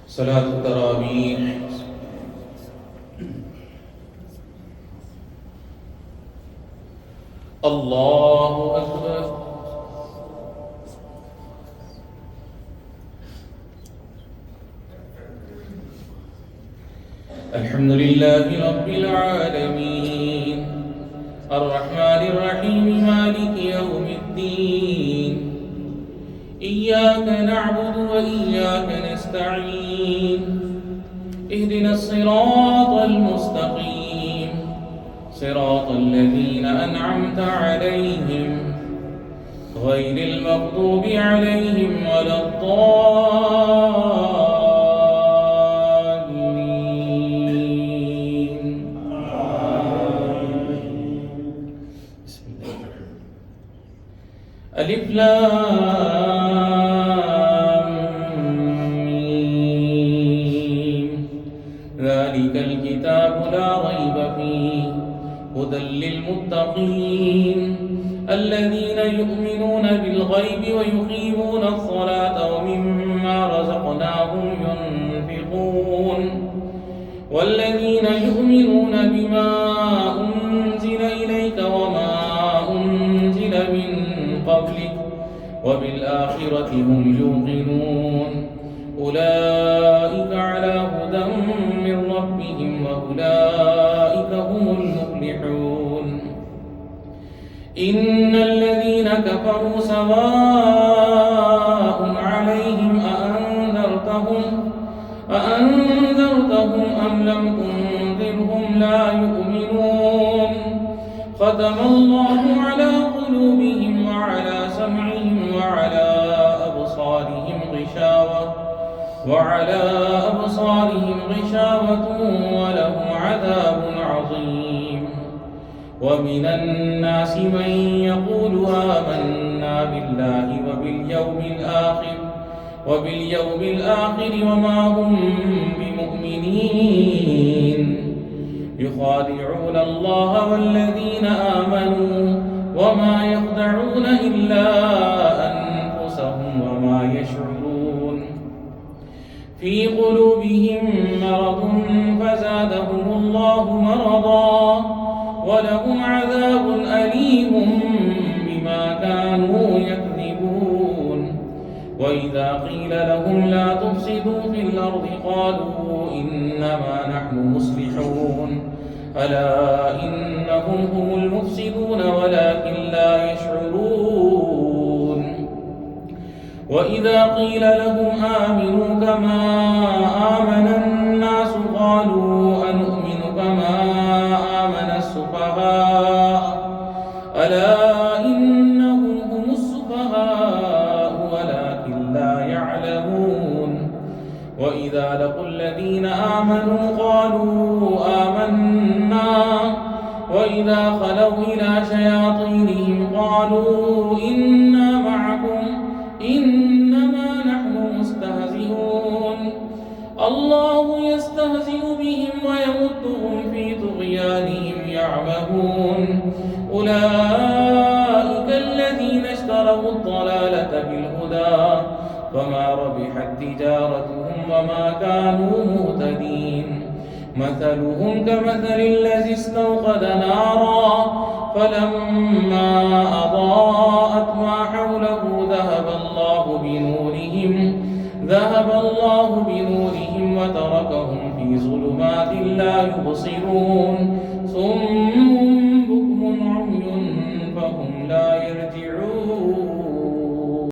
صلاة التراويح. الله أكبر. الحمد لله رب العالمين الرحمن الرحيم مالك يوم الدين إياك نعبد وإياك نستعين اهدنا الصراط المستقيم صراط الذين أنعمت عليهم غير المغضوب عليهم ولا الضالين. بسم الله الرحمن الرحيم. ألف لام ميم ذلك الكتاب لا ريب فيه هدى للمتقين الذين يؤمنون بالغيب ويقيمون الصلاة ومما رزقناهم ينفقون والذين يؤمنون بما أنزل إليك وما أنزل من قبلك وبالآخرة هم يوقنون أولئك على هدى من ربهم وأولئك هم المفلحون. إن الذين كفروا سواء عليهم أأنذرتهم أم لم تنذرهم لا يؤمنون ختم الله على قلوبهم وعلى سمعهم وعلى أبصارهم غشاوة ولهم عذاب عظيم. ومن الناس من يقول آمنا بالله وباليوم الآخر وما هم بمؤمنين يخادعون الله والذين آمنوا وما يخدعون إلا أنفسهم وما يشعرون. في قلوبهم مرض فزادهم الله مرضا ولهم عذاب أليم بما كانوا يكذبون. وإذا قيل لهم لا تفسدوا في الأرض قالوا إنما نحن مصلحون ألا إنهم هم المفسدون ولكن لا يشعرون. وإذا قيل لهم آمنوا كما آمن الناس قالوا أنؤمن كما آمن السفهاء ألا إنهم هم السفهاء ولكن لا يعلمون. وإذا لقوا الذين آمنوا قالوا آمنا وإذا خلوا إلى شياطينهم قالوا إنا معكم إنما نحن مستهزئون الله يستهزئ بهم ويمدهم في طغيانهم يعمهون. أولئك الذين اشتروا الضلالة بالهدى فما ربحت تجارتهم وما كانوا مهتدين. مثلهم كمثل الذي استوقد نارا فلما أضاءت ما حوله ذهب الله بنورهم وتركهم في ظلمات لا يبصرون